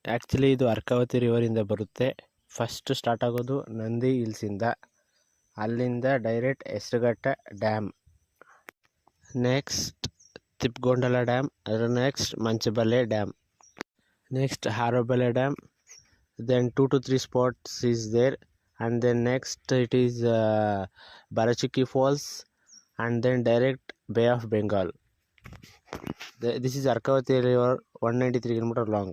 Actually ಇದು ಅರ್ಕಾವತಿ ರಿವರಿಂದ ಬರುತ್ತೆ. First start ಆಗೋದು ನಂದಿ ಹಿಲ್ಸಿಂದ, ಅಲ್ಲಿಂದ direct Hesaraghatta dam, next Thippagondala dam, ಅದರ next Manchabele dam, next Harobele dam, then 2 to 3 spots is there, and then next it is Barachiki Falls, and then direct Bay of Bengal. This is Arkavati river, 193 km long.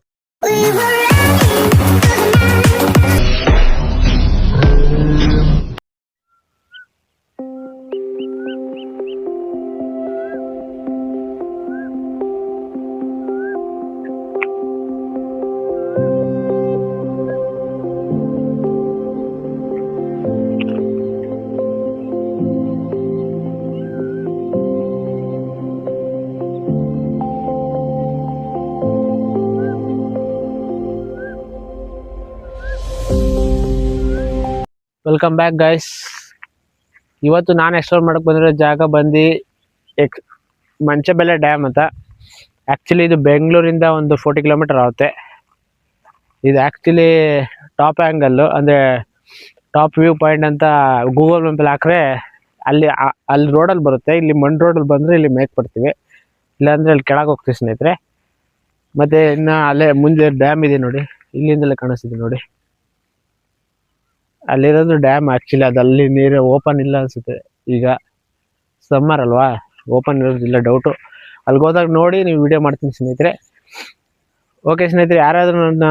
Welcome back guys. ಇವತ್ತು ನಾನು explore ಮಾಡಕ್ಕೆ ಬಂದಿರೋ ಜಾಗ ಬಂದು ಮಂಚಬೆಲೆ dam ಅಂತ. Actually ಇದು ಬೆಂಗಳೂರಿಂದ ಒಂದು 40 ಕಿಲೋಮೀಟರ್ ಆಗುತ್ತೆ. ಇದು ಆ್ಯಕ್ಚುಲಿ ಟಾಪ್ ಆ್ಯಂಗಲ್ಲು, ಅಂದರೆ ಟಾಪ್ ವ್ಯೂ ಪಾಯಿಂಟ್ ಅಂತ ಗೂಗಲ್ ಮ್ಯಾಪಲ್ಲಿ ಹಾಕಿದ್ರೆ ಅಲ್ಲಿ ರೋಡಲ್ಲಿ ಬರುತ್ತೆ. ಇಲ್ಲಿ ಮಣ್ಣು ರೋಡಲ್ಲಿ ಬಂದರೆ ಇಲ್ಲಿ ಮೇಕ್ ಬರ್ತೀವಿ, ಇಲ್ಲಾಂದರೆ ಅಲ್ಲಿ ಕೆಳಗೆ ಹೋಗ್ತೀವಿ ಸ್ನೇಹಿತರೆ. ಮತ್ತು ಇನ್ನು ಅಲ್ಲೇ ಮುಂದೆ ಡ್ಯಾಮ್ ಇದೆ ನೋಡಿ, ಇಲ್ಲಿಂದಲೇ ಕಾಣಿಸ್ತಿದೆ ನೋಡಿ, ಅಲ್ಲಿರೋದು ಡ್ಯಾಮ್. ಆ್ಯಕ್ಚುಲಿ ಅದು ಅಲ್ಲಿ ನೀರು ಓಪನ್ ಇಲ್ಲ ಅನಿಸುತ್ತೆ, ಈಗ ಸಮ್ಮರ್ ಅಲ್ವಾ, ಓಪನ್ ಇರೋದಿಲ್ಲ ಡೌಟು. ಅಲ್ಲಿಗೆ ಹೋದಾಗ ನೋಡಿ ನೀವು ವಿಡಿಯೋ ಮಾಡ್ತೀನಿ ಸ್ನೇಹಿತರೆ. ಓಕೆ ಸ್ನೇಹಿತರೆ, ಯಾರಾದರೂ ನನ್ನ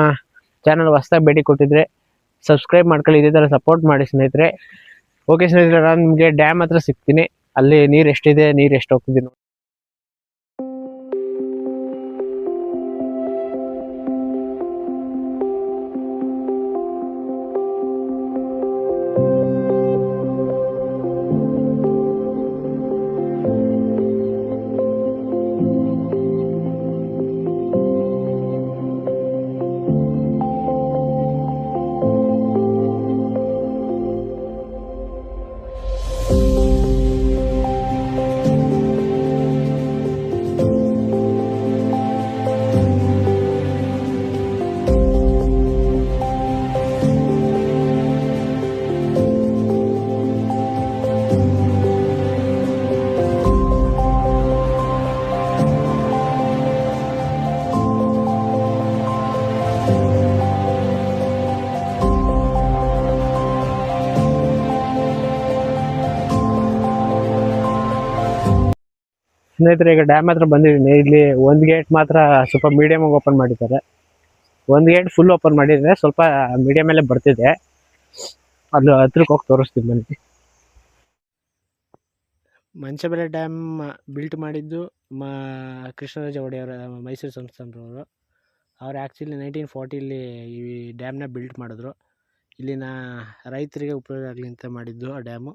ಚಾನಲ್ ಹೊಸ್ದಾಗಿ ಭೇಟಿ ಕೊಟ್ಟಿದ್ರೆ ಸಬ್ಸ್ಕ್ರೈಬ್ ಮಾಡ್ಕೊಳ್ಳಿ, ಇದೇ ಥರ ಸಪೋರ್ಟ್ ಮಾಡಿ ಸ್ನೇಹಿತರೆ. ಓಕೆ ಸ್ನೇಹಿತರೆ, ನಾನು ನಿಮಗೆ ಡ್ಯಾಮ್ ಹತ್ರ ಸಿಗ್ತೀನಿ. ಅಲ್ಲಿ ನೀರು ಎಷ್ಟಿದೆ, ನೀರು ಎಷ್ಟು ಹೋಗ್ತಿದೆ ನೋಡಿ. ಸ್ನೇಹಿತರೆ, ಈಗ ಡ್ಯಾಮ್ ಹತ್ರ ಬಂದಿದ್ದೀನಿ. ಇಲ್ಲಿ ಒಂದು ಗೇಟ್ ಮಾತ್ರ ಸ್ವಲ್ಪ ಮೀಡಿಯಮ್ ಆಗಿ ಓಪನ್ ಮಾಡಿದ್ದಾರೆ, ಒಂದು ಗೇಟ್ ಫುಲ್ ಓಪನ್ ಮಾಡಿದರೆ ಸ್ವಲ್ಪ ಮೀಡಿಯಮಲ್ಲೇ ಬರ್ತಿದೆ. ಅದು ಹತ್ರಕ್ಕೆ ಹೋಗಿ ತೋರಿಸ್ತೀನಿ ಬನ್ನಿ. ಮಂಚಬೆಲೆ ಡ್ಯಾಮ್ ಬಿಲ್ಟ್ ಮಾಡಿದ್ದು ಕೃಷ್ಣರಾಜ ಒಡೆಯರ ಮೈಸೂರು ಸಂಸ್ಥಾನದವರು. ಅವರು ಆ್ಯಕ್ಚುಲಿ 1940 ಈ ಡ್ಯಾಮ್ನ ಬಿಲ್ಟ್ ಮಾಡಿದ್ರು. ಇಲ್ಲಿನ ರೈತರಿಗೆ ಉಪಯೋಗ ಆಗಲಿ ಅಂತ ಮಾಡಿದ್ದು ಆ ಡ್ಯಾಮು.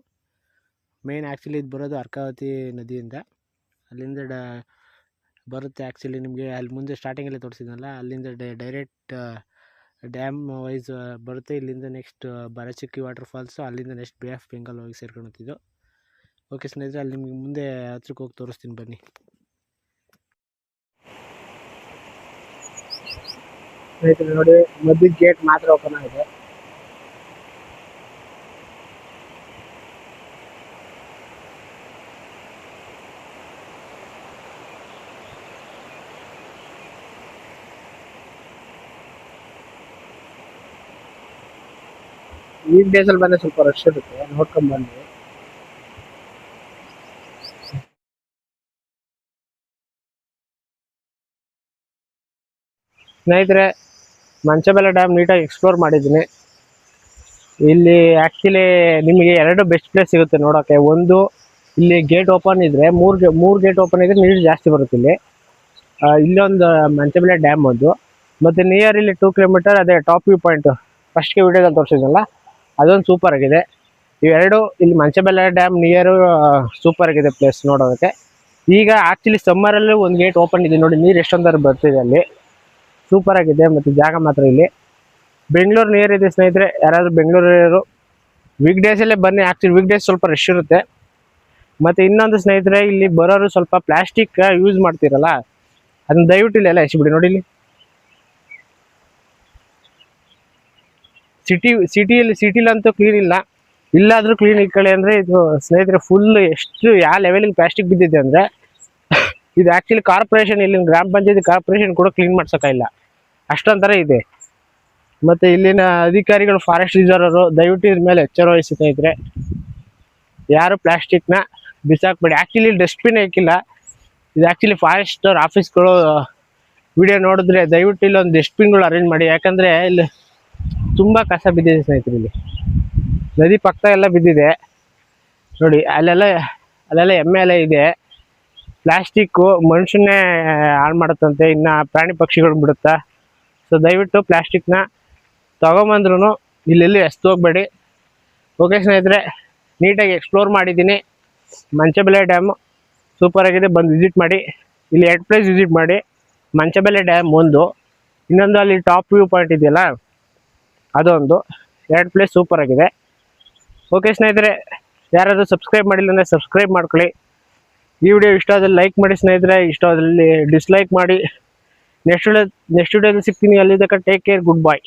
ಮೇನ್ ಆ್ಯಕ್ಚುಲಿ ಇದು ಬರೋದು ಅರ್ಕಾವತಿ ನದಿಯಿಂದ, ಅಲ್ಲಿಂದ ಬರುತ್ತೆ. ಆ್ಯಕ್ಚುಲಿ ನಿಮಗೆ ಅಲ್ಲಿ ಮುಂದೆ ಸ್ಟಾರ್ಟಿಂಗಲ್ಲೇ ತೋರಿಸಿದ್ನಲ್ಲ, ಅಲ್ಲಿಂದ ಡೈರೆಕ್ಟ್ ಡ್ಯಾಮ್ ವೈಸ್ ಬರುತ್ತೆ. ಇಲ್ಲಿಂದ ನೆಕ್ಸ್ಟ್ ಬರಚಕ್ಕಿ ವಾಟರ್ ಫಾಲ್ಸು, ಅಲ್ಲಿಂದ ನೆಕ್ಸ್ಟ್ ಬೇ ಆಫ್ ಬೆಂಗಾಲ್ ಹೋಗಿ ಸೇರ್ಕೊಳ್ತಿದ್ದು. ಓಕೆ ಸ್ನೇಹಿತರೆ, ಅಲ್ಲಿ ನಿಮಗೆ ಮುಂದೆ ಹತ್ರಕ್ಕೆ ಹೋಗಿ ತೋರಿಸ್ತೀನಿ ಬನ್ನಿ. ಸ್ನೇಹಿತರೆ ನೋಡಿ, ಮಧ್ಯದ ಗೇಟ್ ಮಾತ್ರ ಓಪನ್ ಆಗಿದೆ. ವೀಕ್ ಡೇಸಲ್ಲಿ ಬಂದರೆ ಸ್ವಲ್ಪ ರಶ್ ಇರುತ್ತೆ, ನೋಡ್ಕೊಂಡು ಬನ್ನಿ. ಸ್ನೇಹಿತರೆ, ಮಂಚಬೆಲೆ ಡ್ಯಾಮ್ ನೀಟಾಗಿ ಎಕ್ಸ್ಪ್ಲೋರ್ ಮಾಡಿದ್ದೀನಿ. ಇಲ್ಲಿ ಆ್ಯಕ್ಚುಲಿ ನಿಮಗೆ 2 ಬೆಸ್ಟ್ ಪ್ಲೇಸ್ ಸಿಗುತ್ತೆ ನೋಡೋಕ್ಕೆ. ಒಂದು, ಇಲ್ಲಿ ಗೇಟ್ ಓಪನ್ ಇದ್ದರೆ ಮೂರು ಗೇಟ್ ಓಪನ್ ಇದ್ದರೆ ನೀರು ಜಾಸ್ತಿ ಬರುತ್ತೆ ಇಲ್ಲಿ. ಇಲ್ಲೊಂದು ಮಂಚಬೆಲೆ ಡ್ಯಾಮ್ ಒಂದು, ಮತ್ತು ನಿಯರ್ ಇಲ್ಲಿ 2 ಕಿಲೋಮೀಟರ್ ಅದೇ ಟಾಪ್ ವ್ಯೂ ಪಾಯಿಂಟು ಫಸ್ಟ್ಗೆ ವಿಡಿಯೋದಲ್ಲಿ ತೋರಿಸಿದ್ನಲ್ಲ, ಅದೊಂದು ಸೂಪರ್ ಆಗಿದೆ. ಇವೆರಡು ಇಲ್ಲಿ ಮಂಚಬೆಲೆ ಡ್ಯಾಮ್ ನಿಯರು ಸೂಪರ್ ಆಗಿದೆ ಪ್ಲೇಸ್ ನೋಡೋದಕ್ಕೆ. ಈಗ ಆ್ಯಕ್ಚುಲಿ ಸಮ್ಮರಲ್ಲೂ ಒಂದು ಗೇಟ್ ಓಪನ್ ಇದೆ ನೋಡಿ, ನೀರು ಎಷ್ಟೊಂದಾರು ಬರ್ತಿದೆ ಅಲ್ಲಿ, ಸೂಪರ್ ಆಗಿದೆ. ಮತ್ತು ಜಾಗ ಮಾತ್ರ ಇಲ್ಲಿ ಬೆಂಗಳೂರು ನಿಯರ್ ಇದೆ ಸ್ನೇಹಿತರೆ. ಯಾರಾದರೂ ಬೆಂಗಳೂರು ವೀಕ್ ಡೇಸಲ್ಲೇ ಬನ್ನಿ. ಆ್ಯಕ್ಚುಲಿ ವೀಕ್ ಡೇಸ್ ಸ್ವಲ್ಪ ರಶ್ ಇರುತ್ತೆ, ಮತ್ತೆ ಇನ್ನೊಂದು ಸ್ನೇಹಿತರೆ, ಇಲ್ಲಿ ಬರೋರು ಸ್ವಲ್ಪ ಪ್ಲಾಸ್ಟಿಕ್ ಯೂಸ್ ಮಾಡ್ತೀರಲ್ಲ, ಅದನ್ನ ದಯವಿಟ್ಟು ಇಲ್ಲೆಲ್ಲ ಎಸಿಬಿಡಿ. ನೋಡಿ ಇಲ್ಲಿ ಸಿಟಿಲಂತೂ ಕ್ಲೀನ್ ಇಲ್ಲ, ಇಲ್ಲಾದ್ರೂ ಕ್ಲೀನ್ ಇಟ್ಕೊಳ್ಳಿ. ಅಂದ್ರೆ ಇದು ಸ್ನೇಹಿತರೆ ಫುಲ್ ಎಷ್ಟು ಯಾವ ಲೆವೆಲಿಗೆ ಪ್ಲಾಸ್ಟಿಕ್ ಬಿದ್ದಿದೆ ಅಂದ್ರೆ ಇದು ಆಕ್ಚುಲಿ ಕಾರ್ಪೊರೇಷನ್, ಇಲ್ಲಿ ಗ್ರಾಮ ಪಂಚಾಯತಿ ಕಾರ್ಪೊರೇಷನ್ ಕೂಡ ಕ್ಲೀನ್ ಮಾಡ್ಸೋಕ್ಕಿಲ್ಲ, ಅಷ್ಟೊಂಥರ ಇದೆ. ಮತ್ತೆ ಇಲ್ಲಿನ ಅಧಿಕಾರಿಗಳು, ಫಾರೆಸ್ಟ್ ರಿಸರ್ವರು ದಯವಿಟ್ಟು ಇದ್ರ ಮೇಲೆ ಎಚ್ಚರ ವಹಿಸಿ ಸ್ನೇಹಿತರೆ. ಯಾರು ಪ್ಲಾಸ್ಟಿಕ್ನ ಬಿಸಾಕ್ಬೇಡಿ. ಆಕ್ಚುಲಿ ಡಸ್ಟ್ಬಿನ್ ಹಾಕಿಲ್ಲ, ಇದು ಆಕ್ಚುಲಿ ಫಾರೆಸ್ಟರ್ ಆಫೀಸ್ಗಳು ವಿಡಿಯೋ ನೋಡಿದ್ರೆ ದಯವಿಟ್ಟು ಇಲ್ಲಿ ಒಂದು ಡಸ್ಟ್ಬಿನ್ಗಳು ಅರೇಂಜ್ ಮಾಡಿ. ಯಾಕಂದ್ರೆ ಇಲ್ಲಿ ತುಂಬಾ ಕಸ ಬಿದ್ದಿದೆ ಸ್ನೇಹಿತರೆ. ಇಲ್ಲಿ ನದಿ ಪಕ್ಕ ಎಲ್ಲ ಬಿದ್ದಿದೆ ನೋಡಿ, ಅಲ್ಲೆಲ್ಲ ಎಮ್ಮೆ ಎಲ್ಲ ಇದೆ. ಪ್ಲಾಸ್ಟಿಕ್ಕು ಮನುಷ್ಯನ್ನೇ ಹಾಳು ಮಾಡುತ್ತಂತೆ, ಇನ್ನು ಪ್ರಾಣಿ ಪಕ್ಷಿಗಳು ಬಿಡುತ್ತಾ. ಸೊ ದಯವಿಟ್ಟು ಪ್ಲಾಸ್ಟಿಕ್ನ ತಗೊಂಬಂದ್ರೂ ಇಲ್ಲೆಲ್ಲಿ ಎಸ್ದು ಹೋಗ್ಬೇಡಿ. ಓಕೆ ಸ್ನೇಹಿತರೆ, ನೀಟಾಗಿ ಎಕ್ಸ್ಪ್ಲೋರ್ ಮಾಡಿದ್ದೀನಿ. ಮಂಚಬೆಲೆ ಡ್ಯಾಮು ಸೂಪರ್ ಆಗಿದೆ, ಬಂದು ವಿಸಿಟ್ ಮಾಡಿ. ಇಲ್ಲಿ 2 ಪ್ಲೇಸ್ ವಿಸಿಟ್ ಮಾಡಿ, ಮಂಚಬೆಲೆ ಡ್ಯಾಮ್ ಒಂದು, ಇನ್ನೊಂದು ಅಲ್ಲಿ ಟಾಪ್ ವ್ಯೂ ಪಾಯಿಂಟ್ ಇದೆಯಲ್ಲ ಅದೊಂದು. 2 ಪ್ಲೇಸ್ ಸೂಪರ್ ಆಗಿದೆ. ಓಕೆ ಸ್ನೇಹಿತರೆ, ಯಾರಾದರೂ ಸಬ್ಸ್ಕ್ರೈಬ್ ಮಾಡಿಲ್ಲ ಅಂದರೆ ಸಬ್ಸ್ಕ್ರೈಬ್ ಮಾಡ್ಕೊಳ್ಳಿ. ಈ ವಿಡಿಯೋ ಇಷ್ಟ ಆದಲ್ಲಿ ಲೈಕ್ ಮಾಡಿ ಸ್ನೇಹಿತರೆ, ಇಷ್ಟ ಆದಲ್ಲಿ ಡಿಸ್ಲೈಕ್ ಮಾಡಿ. ನೆಕ್ಸ್ಟ್ ವಿಡಿಯೋದಲ್ಲಿ ಸಿಗ್ತೀನಿ. ಅಲ್ಲಿ ತನಕ ಟೇಕ್ ಕೇರ್, ಗುಡ್ ಬೈ.